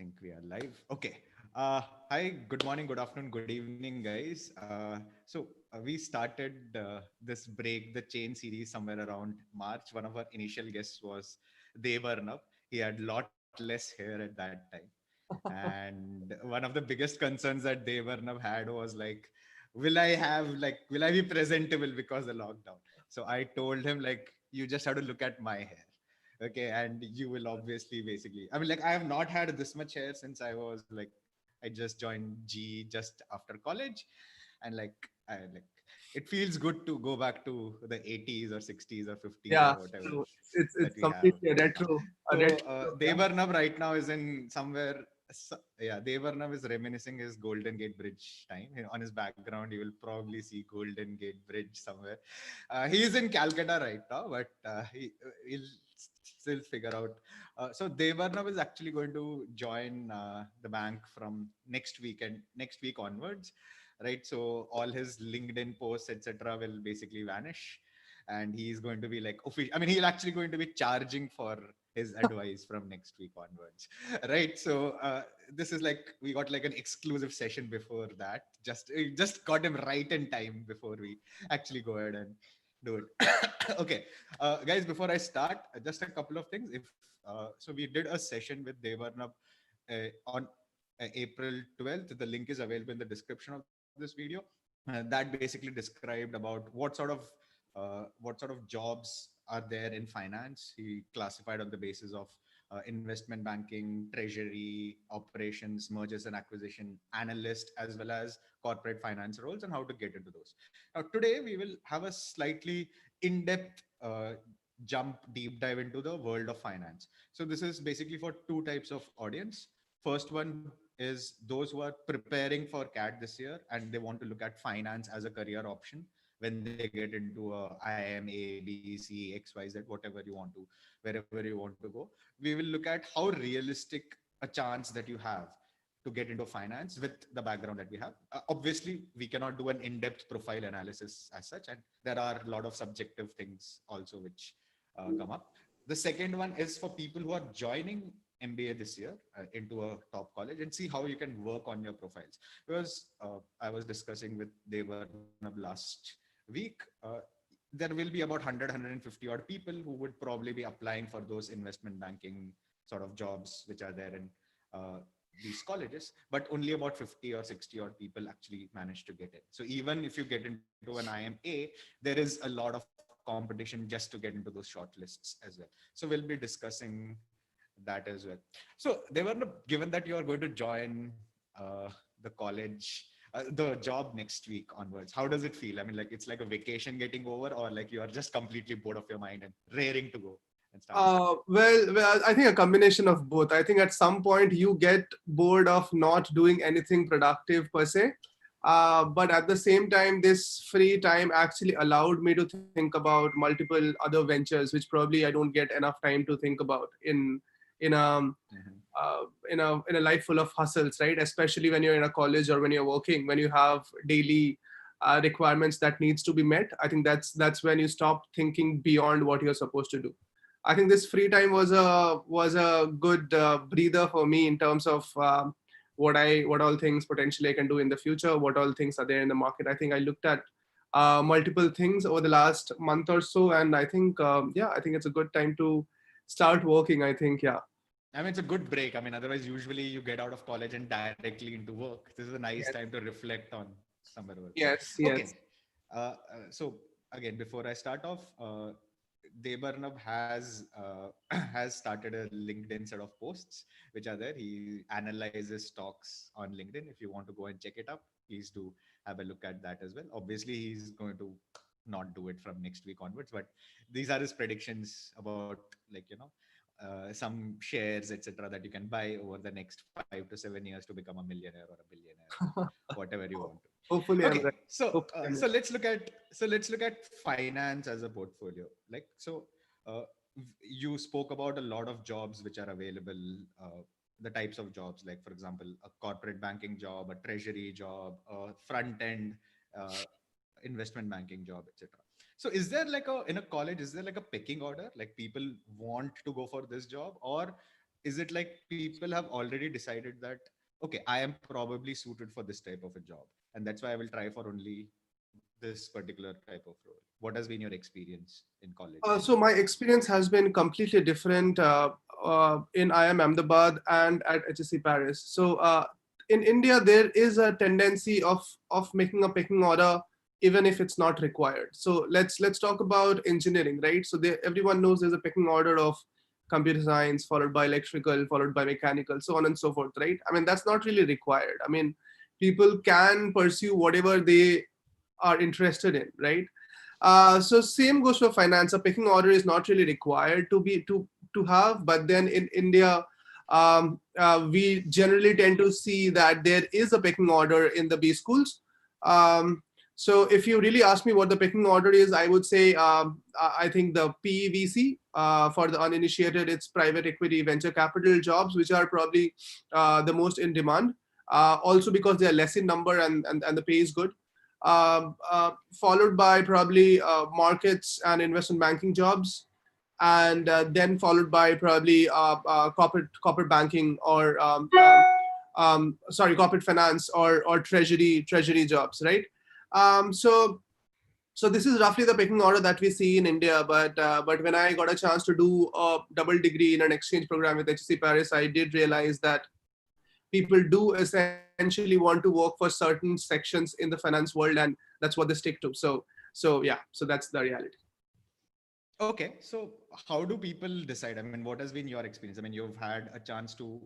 think we are live. Okay. Hi, good morning, good afternoon, good evening, guys. We started this break the chain series somewhere around March. One of our initial guests was Debarnob. He had lot less hair at that time. And one of the biggest concerns that Debarnob had was like, will I be presentable because of the lockdown? So I told him like, you just have to look at my hair. Okay, and you will obviously basically, I mean, like, I have not had this much hair since I was like, I just joined G just after college. And like, I like, it feels good to go back to the 80s or 60s or 50s or Yeah, whatever true. that It's we have completely a right now. a retro So look, yeah. Devarnav right now is in somewhere. Yeah, Devarnav is reminiscing his Golden Gate Bridge time. On his background, you will probably see Golden Gate Bridge somewhere. He is in Calcutta right now, but he'll still figure out. So Devarnav is actually going to join the bank from next week onwards, right? So all his LinkedIn posts, etc., will basically vanish, and he's going to be like official. I mean, he'll actually going to be charging for his advice from next week onwards, right? So this is like we got like an exclusive session before that. Just got him right in time before we actually go ahead and do it. Okay, guys, before I start, just a couple of things. If so, we did a session with Devarnab on April 12th. The link is available in the description of this video. That basically described about what sort of jobs are there in finance. He classified on the basis of investment banking, treasury, operations, mergers and acquisition, analyst, as well as corporate finance roles, and how to get into those. Now, today we will have a slightly in-depth deep dive into the world of finance. So this is basically for two types of audience. First one is those who are preparing for CAT this year and they want to look at finance as a career option when they get into a IIM A, B, C, X, Y, Z, whatever you want to, wherever you want to go. We will look at how realistic a chance that you have to get into finance with the background that we have. Obviously, we cannot do an in-depth profile analysis as such, and there are a lot of subjective things also which come up. The second one is for people who are joining MBA this year into a top college and see how you can work on your profiles. Because I was discussing with Devarnab last week, there will be about 150 odd people who would probably be applying for those investment banking sort of jobs which are there in these colleges, but only about 50 or 60 odd people actually manage to get in. So even if you get into an IIMA, there is a lot of competition just to get into those shortlists as well. So we'll be discussing that as well. So they were given that you are going to join the college, the job next week onwards. How does it feel? I mean, like it's like a vacation getting over, or like you are just completely bored of your mind and raring to go and start work. Well, I think a combination of both. I think at some point you get bored of not doing anything productive per se. But at the same time, this free time actually allowed me to think about multiple other ventures, which probably I don't get enough time to think about in a Mhm. in a life full of hustles, right? Especially when you're in a college or when you're working, when you have daily requirements that needs to be met. I think that's when you stop thinking beyond what you're supposed to do. I think this free time was a good breather for me in terms of what all things potentially I can do in the future, what all things are there in the market. I think I looked at multiple things over the last month or so, and I think yeah, I think it's a good time to start working. I think yeah. I mean, it's a good break. I mean, otherwise, usually you get out of college and directly into work. This is a nice Yes, time to reflect on somewhere working. yes, Okay. yes. So again, before I start off, Debarnab has has started a LinkedIn set of posts which are there. He analyzes stocks on LinkedIn. If you want to go and check it up, please do have a look at that as well. Obviously, he's going to not do it from next week onwards, but these are his predictions about, like, some shares, etc., that you can buy over the next 5 to 7 years to become a millionaire or a billionaire or whatever you want to. Hopefully I'm Okay, right. so Hopefully I'm right. let's look at finance as a portfolio. Like, so uh, you spoke about a lot of jobs which are available. The types of jobs, like for example, a corporate banking job, a treasury job, a front end uh, investment banking job, etc. So is there like a in a college, is there like a pecking order, like people want to go for this job, or is it like people have already decided that, okay, I am probably suited for this type of a job, and that's why I will try for only this particular type of role? What has been your experience in college? So my experience has been completely different in IIM Ahmedabad and at HSC Paris. So in India, there is a tendency of making a pecking order, even if it's not required. So let's talk about engineering, right? So everyone knows there's a pecking order of computer science, followed by electrical, followed by mechanical, so on and so forth, right? I mean, that's not really required. I mean, people can pursue whatever they are interested in, right? So same goes for finance. A pecking order is not really required to have, but then in India, we generally tend to see that there is a pecking order in the B schools. So if you really ask me what the pecking order is, I would say I think the PEVC, for the uninitiated, it's private equity venture capital jobs, which are probably the most in demand. Also because they are less in number and the pay is good. Followed by probably markets and investment banking jobs, and then followed by probably corporate banking or corporate finance or treasury jobs, right? So this is roughly the pecking order that we see in India. But when I got a chance to do a double degree in an exchange program with HSC Paris, I did realize that people do essentially want to work for certain sections in the finance world, and that's what they stick to. So yeah, so that's the reality. Okay, so how do people decide? I mean, what has been your experience? I mean, you've had a chance to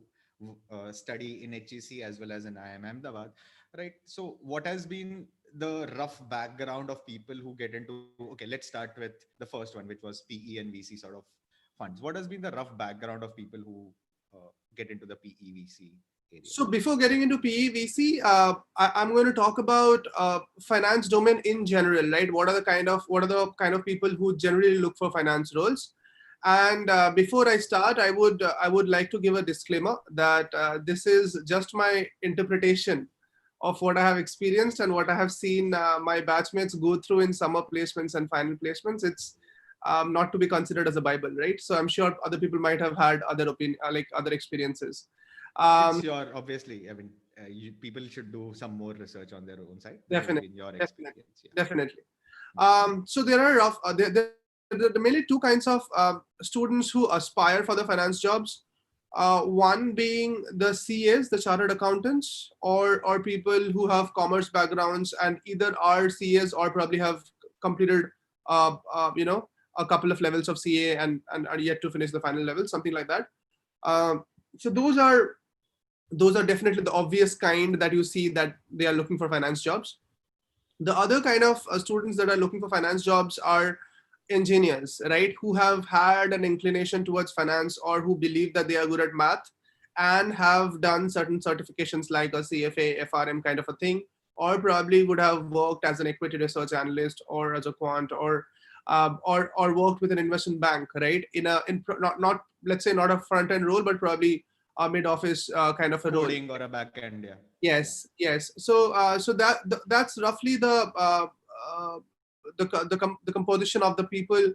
study in HEC as well as in IIM Ahmedabad, right? So what has been the rough background of people who get into, okay, let's start with the first one, which was PE and VC sort of funds. What has been the rough background of people who get into the PE VC area? So before getting into PEVC, I'm going to talk about finance domain in general, right? What are the kind of people who generally look for finance roles? And before I start, I would like to give a disclaimer that this is just my interpretation of what I have experienced and what I have seen my batchmates go through in summer placements and final placements. It's not to be considered as a Bible, right? So I'm sure other people might have had other like other experiences. It's your, obviously, I mean, people should do some more research on their own side. This has Definitely, been your definitely, experience. Yeah. definitely. Yeah. So there are there are mainly two kinds of students who aspire for the finance jobs. One being the CAs, the chartered accountants, or people who have commerce backgrounds and either are CAs or probably have completed, you know, a couple of levels of CA and are yet to finish the final level, something like that. So those are definitely the obvious kind that you see that they are looking for finance jobs. The other kind of students that are looking for finance jobs are engineers, right, who have had an inclination towards finance or who believe that they are good at math and have done certain certifications like a CFA FRM kind of a thing, or probably would have worked as an equity research analyst or as a quant or worked with an investment bank, right, not let's say not a front end role but probably a mid office kind of a role. Coding or a back end, yeah. Yes, yes. So that's roughly the composition of the people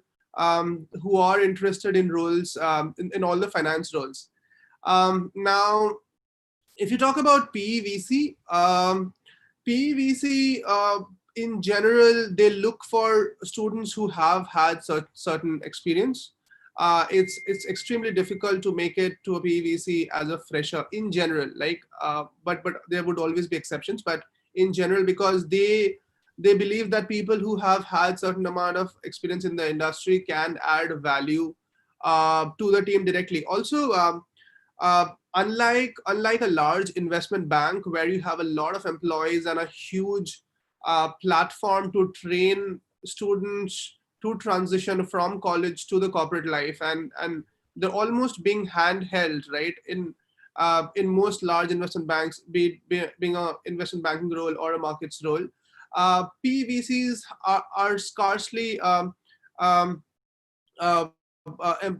who are interested in roles in all the finance roles. Now, if you talk about PEVC, PEVC in general, they look for students who have had certain experience. It's extremely difficult to make it to a PEVC as a fresher in general. Like, but there would always be exceptions. But in general, because they believe that people who have had certain amount of experience in the industry can add value to the team directly. Also, unlike a large investment bank where you have a lot of employees and a huge platform to train students to transition from college to the corporate life, and they're almost being handheld, right, in most large investment banks, being a investment banking role or a markets role. PVCs are scarcely um,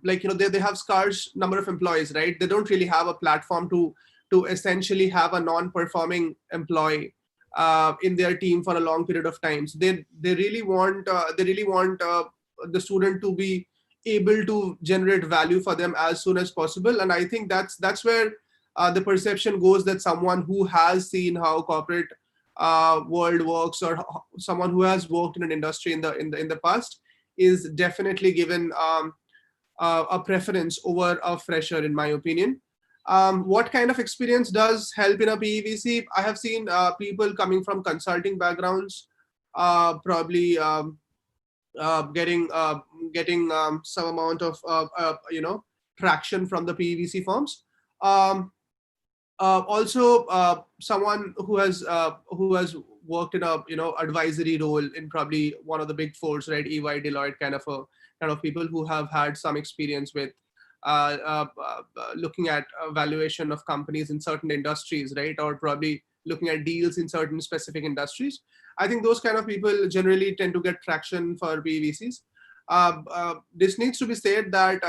like, you know, they have scarce number of employees, right? They don't really have a platform to essentially have a non-performing employee in their team for a long period of time. So they really want the student to be able to generate value for them as soon as possible. And I think that's where the perception goes that someone who has seen how corporate world works, or someone who has worked in an industry in the past, is definitely given a preference over a fresher, in my opinion. What kind of experience does help in a PEVC? I have seen people coming from consulting backgrounds, probably getting some amount of traction from the PEVC firms. Um, Also, someone who has worked in a advisory role in probably one of the big fours, right? EY, Deloitte, kind of people who have had some experience with looking at valuation of companies in certain industries, right? Or probably looking at deals in certain specific industries. I think those kind of people generally tend to get traction for PVCs. This needs to be said that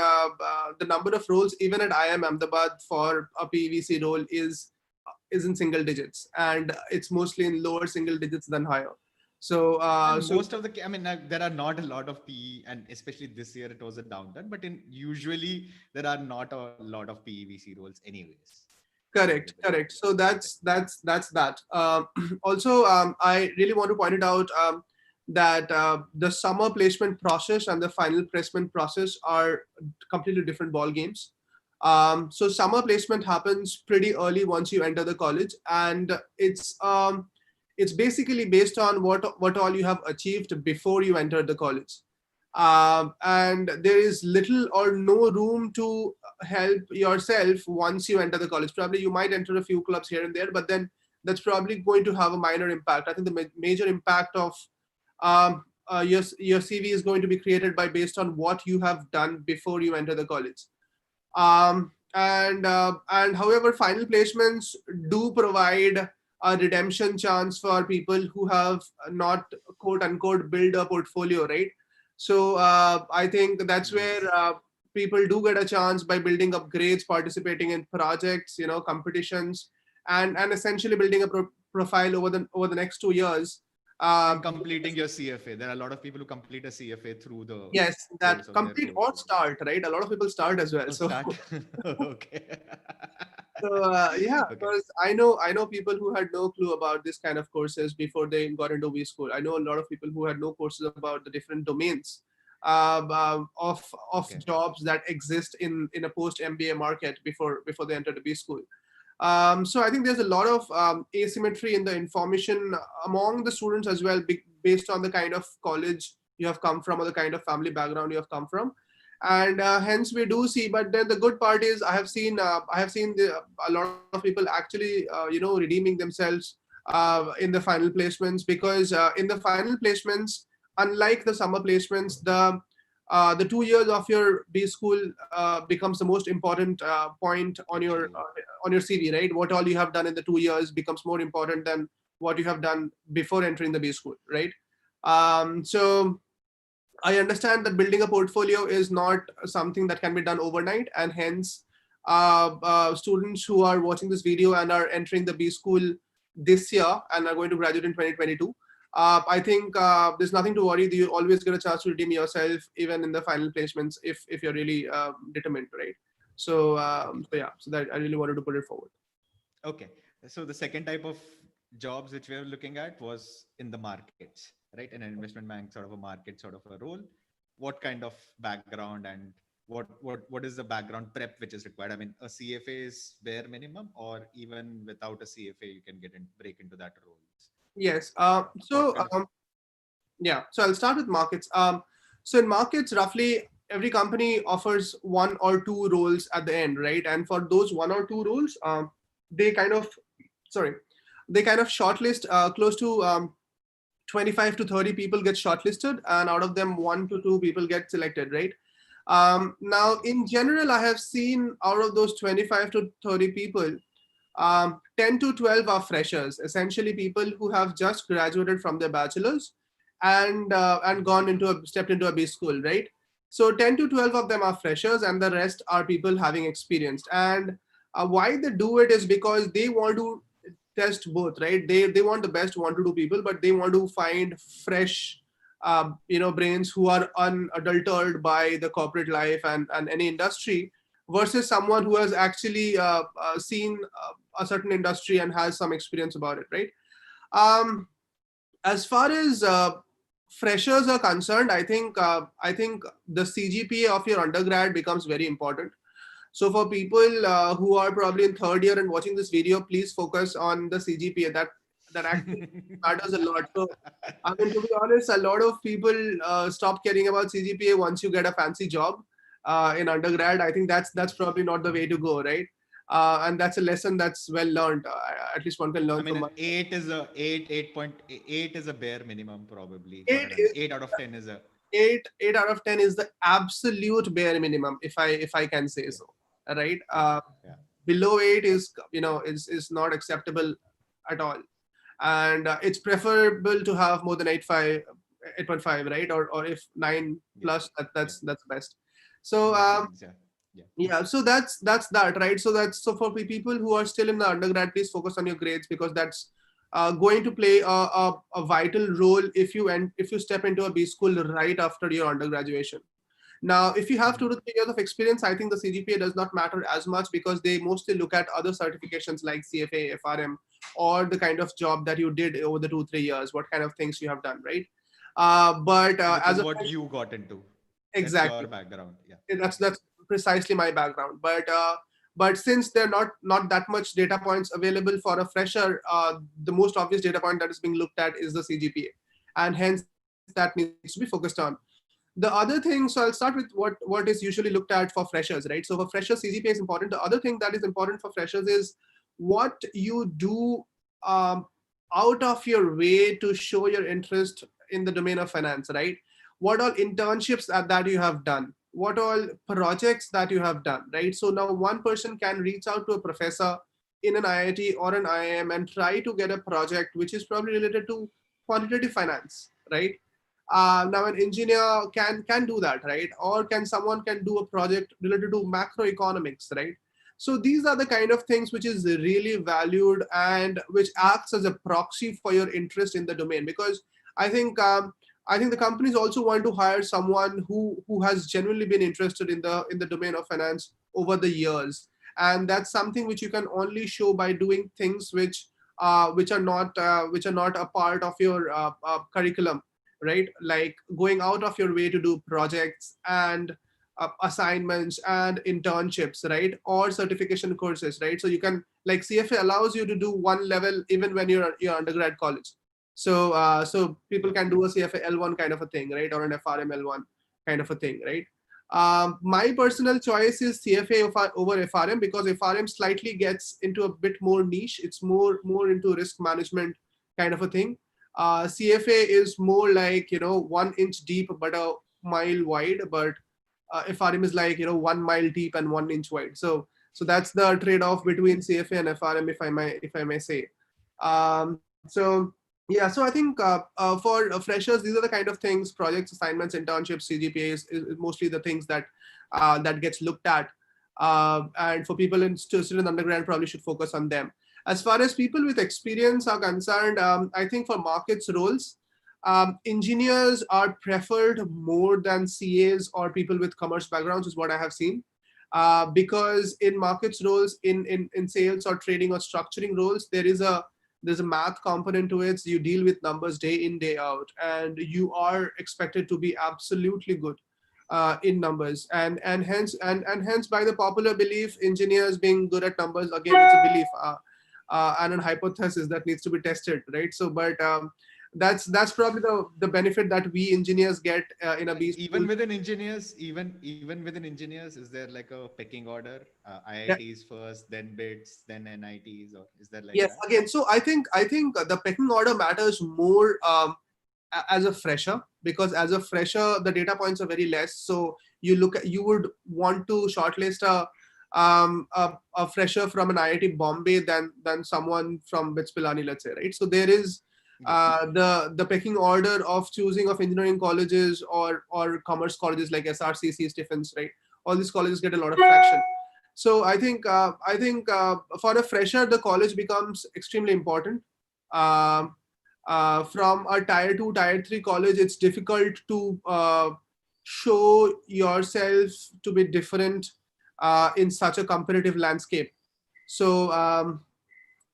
the number of roles even at IIM Ahmedabad for a PVC role is in single digits, and it's mostly in lower single digits than higher. So, and most of the, I mean, there are not a lot of PE, and especially this year it was a downturn. But usually there are not a lot of PEVC roles, anyways. Correct. So that's that. Also, I really want to point it out that the summer placement process and the final placement process are completely different ball games. So summer placement happens pretty early once you enter the college, and it's basically based on what all you have achieved before you entered the college. And there is little or no room to help yourself once you enter the college. Probably you might enter a few clubs here and there, but then that's probably going to have a minor impact. I think the major impact of your CV is going to be created by based on what you have done before you enter the college. And however, final placements do provide a redemption chance for people who have not quote unquote build a portfolio, right? So I think that's where people do get a chance by building up grades, participating in projects, competitions, and essentially building a profile over the next 2 years. And completing your CFA. There are a lot of people who complete a CFA through the Yes, that complete or start, right? A lot of people start as well. So start. Okay. So yeah, Okay. because I know people who had no clue about this kind of courses before they got into B school. I know a lot of people who had no courses about the different domains of Okay. jobs that exist in a post MBA market before they entered the B school. So I think there's a lot of asymmetry in the information among the students as well, based on the kind of college you have come from or the kind of family background you have come from. And hence we do see. But then the good part is I have seen a lot of people actually redeeming themselves in the final placements, because in the final placements, unlike the summer placements, the 2 years of your B school becomes the most important point on your CV, right? What all you have done in the 2 years becomes more important than what you have done before entering the B school, right? So I understand that building a portfolio is not something that can be done overnight, and hence students who are watching this video and are entering the B school this year and are going to graduate in 2022, I think there's nothing to worry. You always get a chance to redeem yourself even in the final placements if you're really determined, right? So so that I really wanted to put it forward. Okay. So the second type of jobs which we were looking at was in the markets, right? In an investment bank, sort of a market, sort of a role. What kind of background and what is the background prep which is required? I mean, a CFA is bare minimum, or even without a CFA, you can break into that roles. Yes. So Yeah, so I'll start with markets. So in markets, roughly every company offers one or two roles at the end, right? And for those one or two roles, they kind of, they kind of shortlist close to 25 to 30 people get shortlisted, and out of them 1 to 2 people get selected, right? Now, in general, I have seen out of those 25 to 30 people, 10 to 12 are freshers, essentially people who have just graduated from their bachelor's and stepped into a B school, right? So 10 to 12 of them are freshers, and the rest are people having experienced. And why they do it is because they want to test both, right? They want the best 1 to 2 people, but they want to find fresh brains who are unadulterated by the corporate life and any industry, versus someone who has actually seen a certain industry and has some experience about it, right? As far as freshers are concerned, I think the CGPA of your undergrad becomes very important. So for people who are probably in third year and watching this video, please focus on the CGPA. That actually matters a lot. So I mean, to be honest, a lot of people stop caring about CGPA once you get a fancy job in undergrad. I think that's probably not the way to go, right? And that's a lesson that's well learned. At least one can learn I mean, from an 8 is a bare minimum probably for eight. an Is 8 out of 10 is a eight out of 10 is the absolute bare minimum, if I can say yeah, so, right? yeah, yeah. Below 8 is not acceptable at all, and it's preferable to have more than 8.5, right? Or if 9 Yeah, plus, yeah. that's best. So That means yeah, yeah. yeah, so that's that, right? So for people who are still in the undergrad, please focus on your grades, because that's going to play a vital role if you step into a B school right after your undergraduation. Now, if you have 2 to 3 years of experience, I think the CGPA does not matter as much, because they mostly look at other certifications like CFA, FRM, or the kind of job that you did over the 2 3 years, what kind of things you have done, right? But Which as is a what you got into. That's exactly, your background. Yeah, yeah, that's precisely my background. But since there are not that much data points available for a fresher, the most obvious data point that is being looked at is the CGPA, and hence that needs to be focused on. The other thing, so I'll start with what is usually looked at for freshers, right? So for freshers, CGPA is important. The other thing that is important for freshers is what you do um, out of your way to show your interest in the domain of finance, right? What all internships that you have done, what all projects that you have done, right? So now one person can reach out to a professor in an IIT or an IIM and try to get a project which is probably related to quantitative finance, right? Now an engineer can do that, right? Or someone can do a project related to macroeconomics, right? So these are the kind of things which is really valued and which acts as a proxy for your interest in the domain. Because I think I think the companies also want to hire someone who has genuinely been interested in the domain of finance over the years, and that's something which you can only show by doing things which are not a part of your curriculum, right? Like going out of your way to do projects and assignments and internships, right? Or certification courses, right? So you can, like, CFA allows you to do one level even when you're undergrad college. So people yeah. can do a CFA L1 kind of a thing, right? Or an FRM L1 kind of a thing, right? My personal choice is CFA over FRM, because FRM slightly gets into a bit more niche. It's more into risk management kind of a thing. CFA is more like 1 inch deep but a mile wide, but FRM is like 1 mile deep and 1 inch wide. So that's the trade-off between CFA and FRM, if I may say. So yeah, so I think for freshers, these are the kind of things: projects, assignments, internships, CGPA is mostly the things that gets looked at. And for people still in undergrad, probably should focus on them. As far as people with experience are concerned, I think for markets roles, engineers are preferred more than CAs or people with commerce backgrounds, is what I have seen. Because in markets roles, in sales or trading or structuring roles, there's a math component to it. So you deal with numbers day in, day out, and you are expected to be absolutely good in numbers. And hence, by the popular belief, engineers being good at numbers, again, it's a belief and a hypothesis that needs to be tested, right? So, but that's probably the benefit that we engineers get in a B school. Even within engineers, even within engineers, is there like a pecking order? Yeah. IITs first, then BITS, then NITs, or is there like Yes. that? Again, so I think the pecking order matters more as a fresher, because as a fresher the data points are very less. So you would want to shortlist a fresher from an IIT Bombay than someone from BITS Pilani, let's say, right? So there is Yeah. the pecking order of choosing of engineering colleges or commerce colleges like SRCC, Stephens, right? All these colleges get a lot of traction. So I think for a fresher the college becomes extremely important. Um, from a tier 2, tier 3 college, it's difficult to show yourself to be different in such a competitive landscape. So,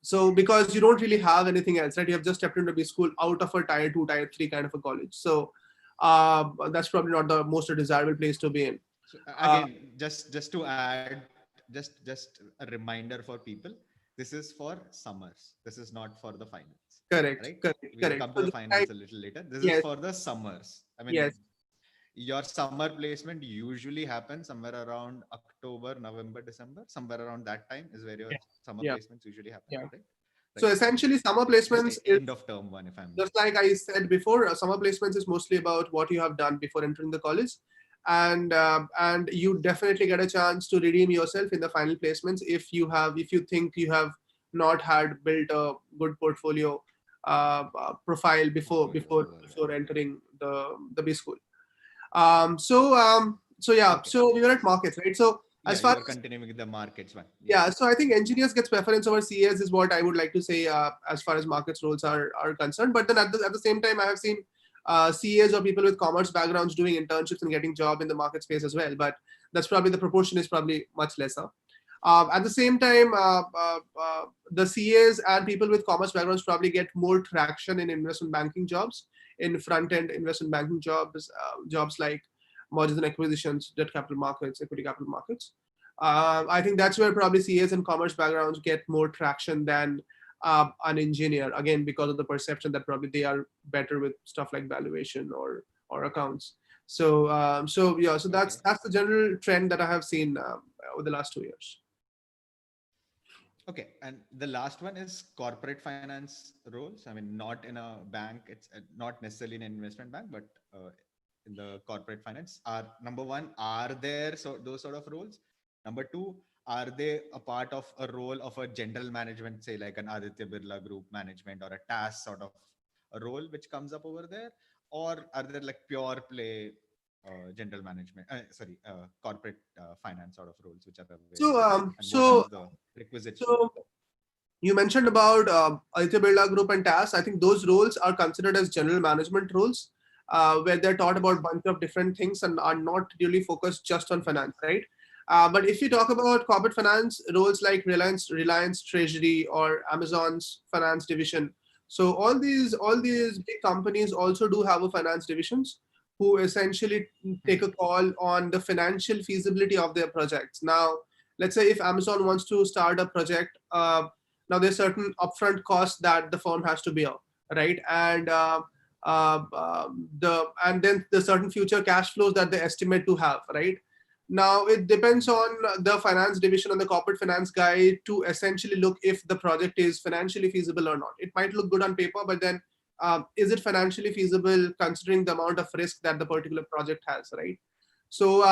so because you don't really have anything else, right? You have just stepped into B school out of a tier 2, tier 3 kind of a college. So that's probably not the most desirable place to be in. So again, just to add, just a reminder for people, this is for summers. This is not for the finals, Correct, right? correct, We'll correct. come to So the this time, finals a little later. This is yes, for the summers. I mean, yes, your summer placement usually happens somewhere around October, November, December. Somewhere around that time is where your yeah, summer yeah, placements usually happen, yeah. right? So Right. essentially, summer Just placements is end of term one, if I'm just like I said before. Summer placements is mostly about what you have done before entering the college, and you definitely get a chance to redeem yourself in the final placements if you think you have not had built a good portfolio profile portfolio over before there. entering the B school. So yeah, Okay. so we were at markets, right? So as Yeah, you far were as continuing with the markets one. Yeah. yeah, so I think engineers gets preference over CAs is what I would like to say as far as markets roles are concerned. But then at the same time, I have seen CAs or people with commerce backgrounds doing internships and getting job in the market space as well. But that's probably the proportion is probably much lesser. At the same time, the CAs and people with commerce backgrounds probably get more traction in investment banking jobs, in front end investment banking jobs, jobs like mergers and acquisitions, debt capital markets, equity capital markets. I think that's where probably CAs and commerce backgrounds get more traction than an engineer, again because of the perception that probably they are better with stuff like valuation or accounts. So yeah, so Okay. that's the general trend that I have seen over the last 2 years. Okay. And the last one is corporate finance roles. I mean, not in a bank. It's not necessarily in an investment bank, but in the corporate finance. Are number one, are there those sort of roles? Number two, are they a part of a role of a general management, say like an Aditya Birla Group management or a TAS sort of a role which comes up over there? Or are there like pure play general management, corporate finance sort of roles which are available? So And what are the requisites for that? so you mentioned about Aditya Birla Group and TAS. I think those roles are considered as general management roles, where they're taught about a bunch of different things and are not really focused just on finance, right? But if you talk about corporate finance roles like Reliance Treasury or Amazon's finance division, so all these big companies also do have a finance divisions who essentially take a call on the financial feasibility of their projects. Now, let's say if Amazon wants to start a project. Now there's certain upfront costs that the firm has to bear, right? And then the certain future cash flows that they estimate to have, right? Now it depends on the finance division and the corporate finance guy to essentially look if the project is financially feasible or not. It might look good on paper, but then is it financially feasible considering the amount of risk that the particular project has, right? So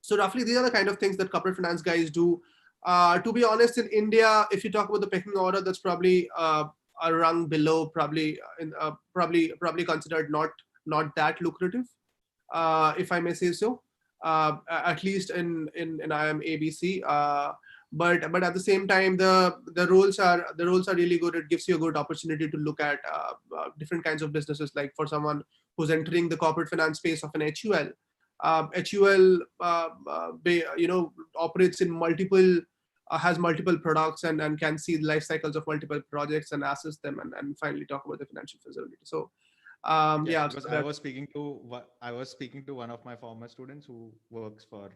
so roughly these are the kind of things that corporate finance guys do. To be honest, in India, if you talk about the pecking order, that's probably a rung below, probably considered not that lucrative, if I may say so. At least in IIM ABC. But at the same time, the roles are really good. It gives you a good opportunity to look at different kinds of businesses. Like for someone who's entering the corporate finance space of an HUL, HUL, operates in multiple, has multiple products and can see the life cycles of multiple projects and assess them and finally talk about the financial feasibility. So, Yeah, yeah, because so that, I was speaking to one of my former students who works for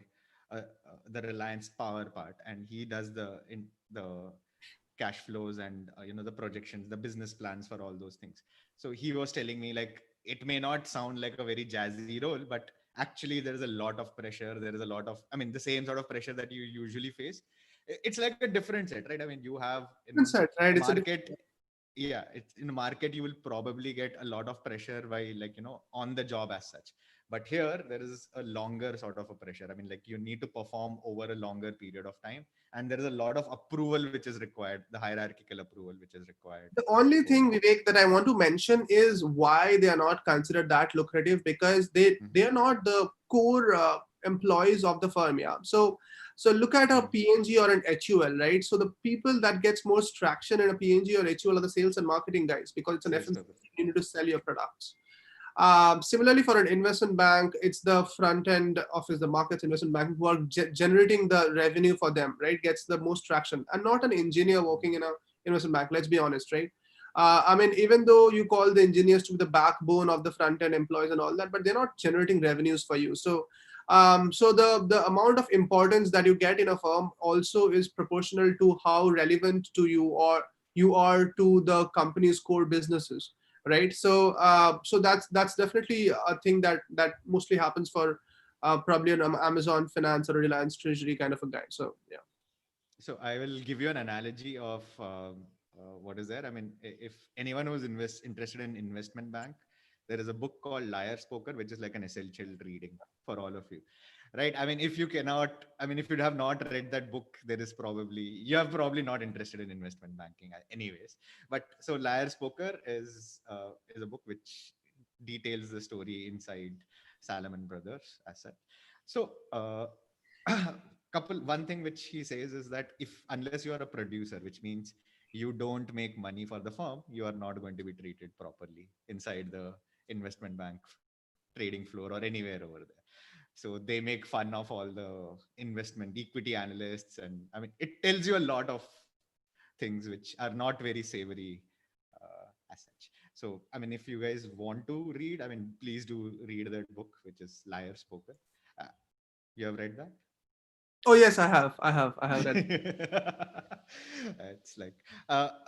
the Reliance Power part, and he does the cash flows and the projections, the business plans for all those things. So he was telling me like it may not sound like a very jazzy role, but actually there is a lot of pressure. There is a lot of, I mean, the same sort of pressure that you usually face. It's like a different set, right? I mean, you have in that's it, right? a It's a market, yeah, it's in the market you will probably get a lot of pressure by like on the job as such, But here there is a longer sort of a pressure. I mean, like you need to perform over a longer period of time, and there is a lot of approval which is required, the hierarchical approval which is required The only over thing, there. Vivek, that I want to mention is why they are not considered that lucrative, because they are not the core employees of the firm. Yeah. So look at a PNG or an HUL, right? So the people that gets most traction in a PNG or HUL are the sales and marketing guys, because it's an Sales FMCG, people. you need to sell your products. Similarly, for an investment bank, it's the front end office, the markets investment bank, who are generating the revenue for them, right? Gets the most traction, and not an engineer working in a investment bank. Let's be honest, right? I mean, even though you call the engineers to be the backbone of the front end employees and all that, but they're not generating revenues for you. So the amount of importance that you get in a firm also is proportional to how relevant to you or you are to the company's core businesses, right? So that's definitely a thing that mostly happens for probably an Amazon Finance or a Reliance Treasury kind of a guy. So yeah. So I will give you an analogy of what is there. I mean, if anyone who's interested in investment bank, there is a book called Liar's Poker, which is like an essential reading for all of you, right? I mean, if you cannot, I mean, if you have not read that book, there is probably you are probably not interested in investment banking, anyways. But so Liar's Poker is a book which details the story inside Salomon Brothers as such. So. One thing which he says is that if unless you are a producer, which means you don't make money for the firm, you are not going to be treated properly inside the investment bank trading floor or anywhere over there. So they make fun of all the investment equity analysts, and I mean it tells you a lot of things which are not very savory as such. So I mean, if you guys want to read, I mean, please do read that book, which is Liar's Poker. uh, you have read that? Oh yes, I have read. It's like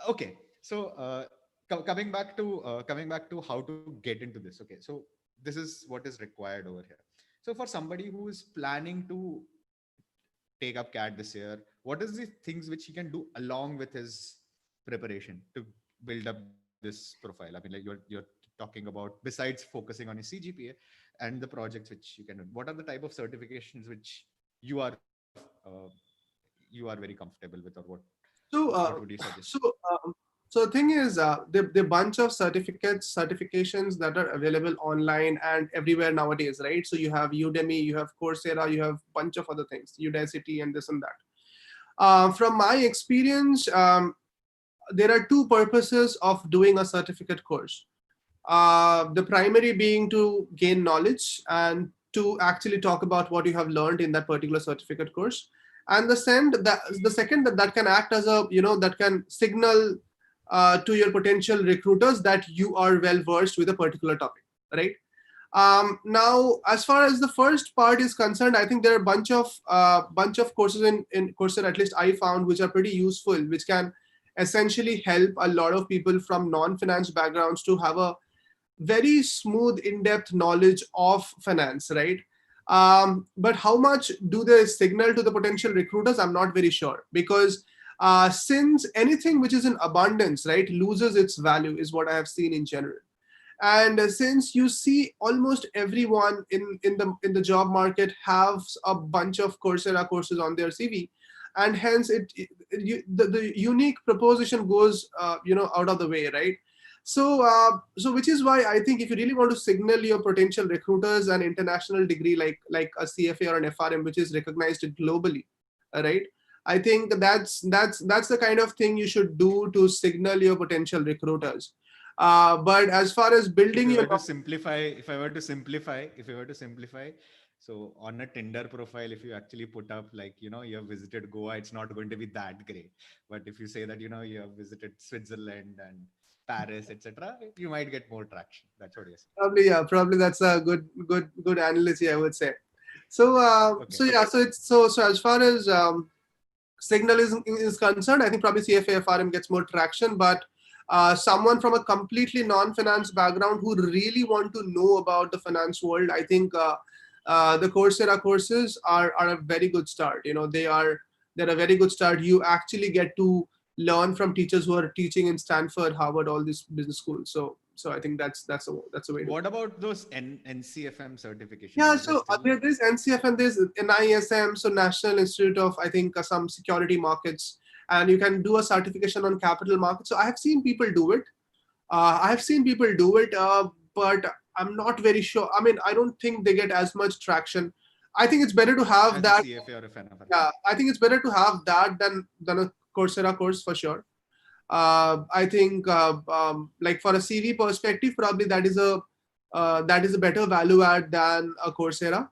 okay. So coming back to how to get into this. Okay, so this is what is required over here. So for somebody who is planning to take up CAT this year, what is the things which he can do along with his preparation to build up this profile? I mean, like you're talking about, besides focusing on his CGPA and the projects which you can do, what are the type of certifications which you are you are very comfortable with, or So, what would you suggest? so, so the thing is, the bunch of certifications that are available online and everywhere nowadays, right? So you have Udemy, you have Coursera, you have bunch of other things, Udacity, and this and that. From my experience, there are two purposes of doing a certificate course. The primary being to gain knowledge and to actually talk about what you have learned in that particular certificate course, and the second that can act as a, that can signal to your potential recruiters that you are well versed with a particular topic, right? Now, as far as the first part is concerned, I think there are a bunch of courses in Coursera, at least I found, which are pretty useful, which can essentially help a lot of people from non-finance backgrounds to have a very smooth, in-depth knowledge of finance, right? But how much do they signal to the potential recruiters? I'm not very sure, because since anything which is in abundance, right, loses its value, is what I have seen in general. And since you see almost everyone in the job market has a bunch of Coursera courses on their CV, and hence the unique proposition goes out of the way, right? So which is why I think if you really want to signal your potential recruiters an international degree like a CFA or an FRM, which is recognized globally, right? I think that's the kind of thing you should do to signal your potential recruiters. But as far as If building you your were to simplify, if I were to simplify, so on a Tinder profile, if you actually put up like, you have visited Goa, it's not going to be that great. But if you say that, you have visited Switzerland and Paris, etc., you might get more traction. That's what you're saying. probably that's a good analogy, I would say. So Okay. so yeah, so it's so as far as signal is concerned, I think probably CFA FRM gets more traction, but someone from a completely non-finance background who really want to know about the finance world, I think the Coursera courses are a very good start. They're a very good start. You actually get to learn from teachers who are teaching in Stanford, Harvard, all these business schools. So So I think that's a way to. What about those NCFM certifications? Yeah, Are they so still? there's NCF and there's an ISM, so National Institute of, I think, some security markets, and you can do a certification on capital markets. So I have seen people do it. But I'm not very sure. I mean, I don't think they get as much traction. I think it's better to have As a that. CFA or a FNFA? Yeah, I think it's better to have that than a Coursera course for sure. I think like for a CV perspective, probably that is a better value add than a Coursera.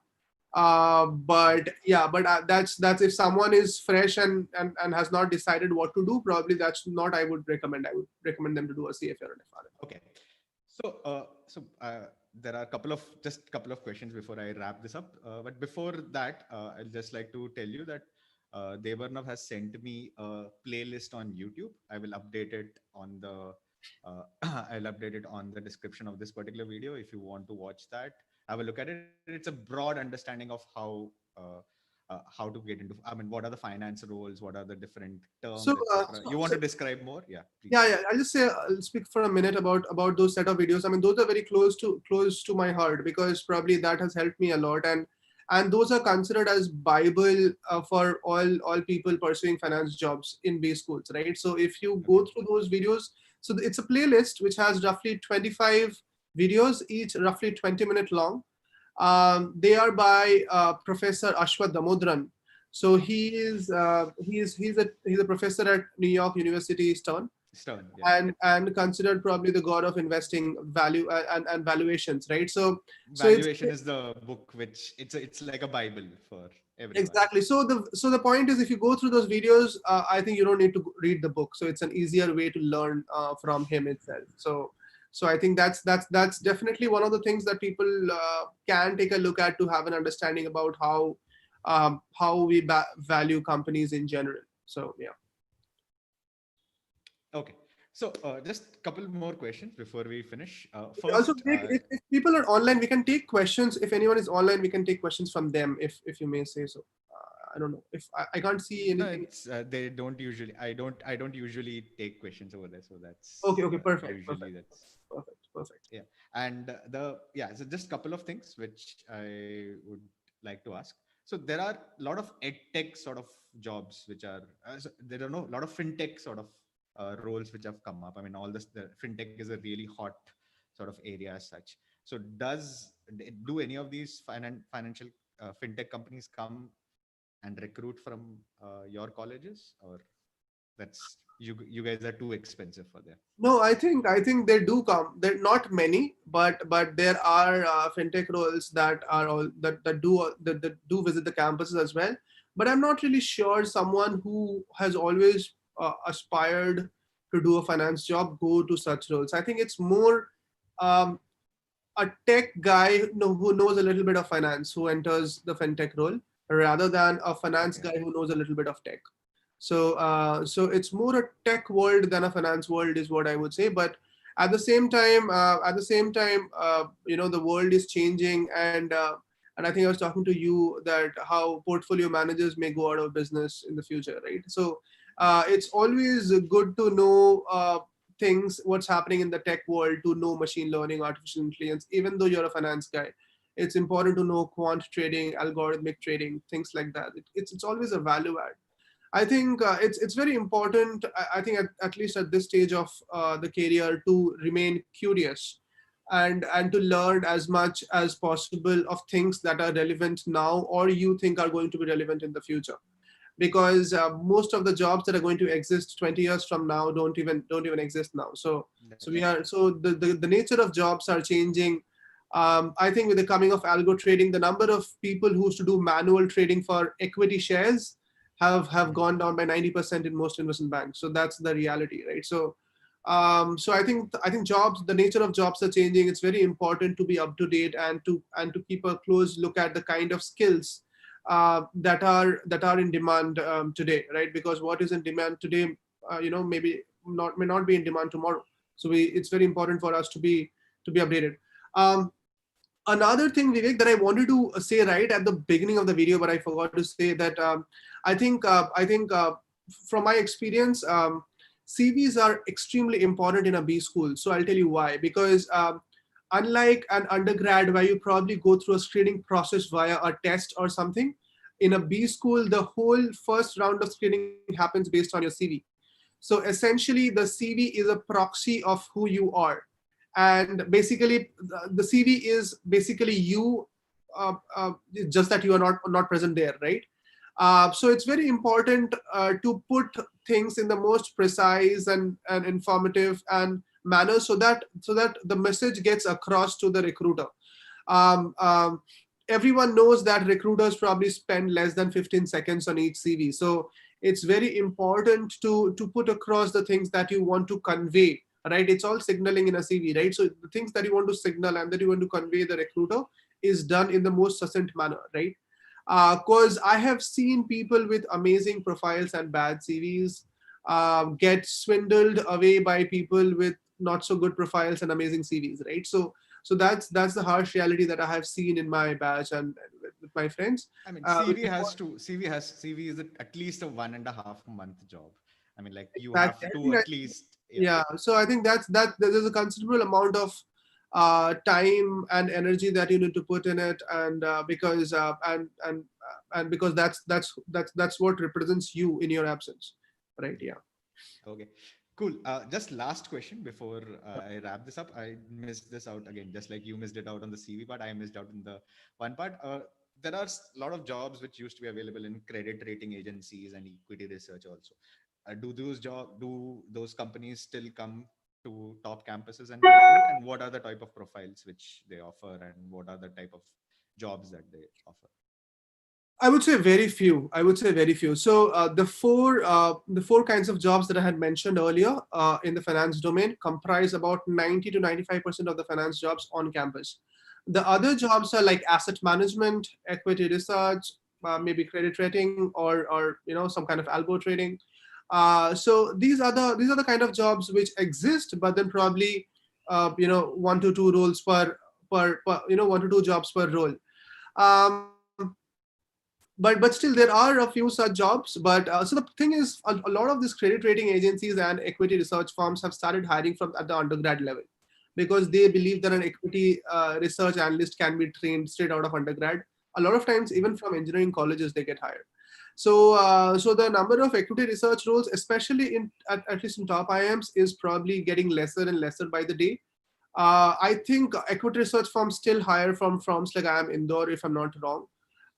But yeah, but that's if someone is fresh and has not decided what to do, probably that's not I would recommend. I would recommend them to do a CFA or an FRA. Okay. So there are a couple of questions before I wrap this up. But before that, I'd just like to tell you that Debarnob has sent me a playlist on YouTube. I will update it on the I'll update it on the description of this particular video. If you want to watch that, have a look at it. It's a broad understanding of how to get into. I mean, what are the finance roles? What are the different terms, So, etc. You want to describe more? Yeah, please. yeah. I'll just say I'll speak for a minute about those set of videos. I mean, those are very close to my heart because probably that has helped me a lot, and those are considered as Bible for all people pursuing finance jobs in B schools, right? So if you go through those videos, so it's a playlist which has roughly 25 videos, each roughly 20-minute long. They are by Professor Ashwath Damodran. So he's a professor at New York University Stern, Yeah. and considered probably the god of investing value and valuations, right? So Valuation is the book which it's like a Bible for everyone. Exactly. So the point is, if you go through those videos, I think you don't need to read the book. So it's an easier way to learn from him itself. So I think that's definitely one of the things that people can take a look at to have an understanding about how we value companies in general. So yeah. Okay. So just a couple more questions before we finish. First, Also, if people are online, we can take questions. If anyone is online, we can take questions from them, if you may say so. I don't know if I can't see anything. They don't usually. I don't usually take questions over there. So that's okay. Perfect. Usually Perfect. that's Perfect. Yeah, and so just a couple of things which I would like to ask. So there are a lot of ed tech sort of jobs which are there are a lot of fintech sort of roles which have come up. I mean, the fintech is a really hot sort of area as such. So do any of these financial fintech companies come and recruit from your colleges, or that's you guys are too expensive for them? No, I think they do come. They're not many, but there are fintech roles that are all that do visit the campuses as well. But I'm not really sure someone who has always aspired to do a finance job go to such roles. I think it's more um, a tech guy who knows a little bit of finance who enters the fintech role rather than a finance guy who knows a little bit of tech. So it's more a tech world than a finance world is what I would say. But at the same time, the world is changing, and I think I was talking to you that how portfolio managers may go out of business in the future, right? So it's always good to know things, what's happening in the tech world, to know machine learning, artificial intelligence. Even though you're a finance guy, it's important to know quant trading, algorithmic trading, things like that. It's always a value add. I think it's very important. I think at least at this stage of the career, to remain curious and to learn as much as possible of things that are relevant now or you think are going to be relevant in the future. Because most of the jobs that are going to exist 20 years from now don't even exist now. So the nature of jobs are changing. I think with the coming of algo trading, the number of people who used to do manual trading for equity shares have gone down by 90% in most investment banks. So that's the reality, right? So I think jobs, the nature of jobs are changing. It's very important to be up to date and to keep a close look at the kind of skills that are in demand today, right? Because what is in demand today, may not be in demand tomorrow. So it's very important for us to be updated. Another thing, Vivek, that I wanted to say right at the beginning of the video, but I forgot to say that I think from my experience, CVs are extremely important in a B school. So I'll tell you why. Because unlike an undergrad where you probably go through a screening process via a test or something, in a B school, the whole first round of screening happens based on your CV. So essentially, the CV is a proxy of who you are. And basically, the CV is basically you, just that you are not present there, right? So it's very important to put things in the most precise and informative and manner, so that the message gets across to the recruiter. um, um, Everyone knows that recruiters probably spend less than 15 seconds on each CV. So it's very important to put across the things that you want to convey, right? It's all signaling in a CV, right? So the things that you want to signal and that you want to convey the recruiter is done in the most succinct manner, right? Because I have seen people with amazing profiles and bad CVs get swindled away by people with not so good profiles and amazing CVs, right? So that's the harsh reality that I have seen in my batch and with my friends. I mean, Which CV is has to CV is at least a 1.5 month job. I mean, like you I have to think at least, yeah. yeah, so I think that there's a considerable amount of time and energy that you need to put in it, and because that's what represents you in your absence, right? Yeah. Okay, cool. Just last question before I wrap this up. I missed this out again, just like you missed it out on the CV part. I missed out in the one part. There are a lot of jobs which used to be available in credit rating agencies and equity research also. Do those companies still come to top campuses and recruit? And what are the type of profiles which they offer, and what are the type of jobs that they offer? I would say very few. I would say very few. So the four kinds of jobs that I had mentioned earlier in the finance domain comprise about 90 to 95% of the finance jobs on campus. The other jobs are like asset management, equity research, maybe credit rating, or some kind of algo trading. So these are the kind of jobs which exist, but then probably one to two roles per 1 to 2 jobs per role. Um, but still there are a few such jobs. But so the thing is, a lot of these credit rating agencies and equity research firms have started hiring from at the undergrad level, because they believe that an equity research analyst can be trained straight out of undergrad. A lot of times even from engineering colleges they get hired. So the number of equity research roles, especially at least in top IIMs, is probably getting lesser and lesser by the day. I think equity research firms still hire from firms like IIM Indore, if I'm not wrong.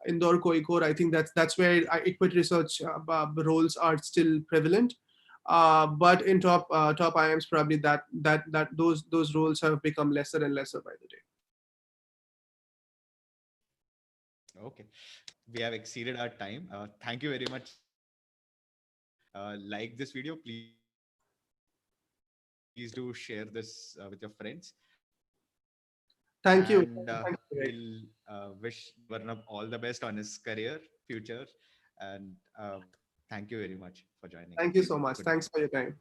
Indore Koikor. I think that's where equity research roles are still prevalent. But in top IIMs, probably that those roles have become lesser and lesser by the day. Okay, we have exceeded our time. Thank you very much. Like this video, please do share this with your friends. And we'll Thank you. Thank wish you. Debarnob all the best on his career, future. And thank you very much for joining in. Thank you so Goodbye. much. Thanks for your time.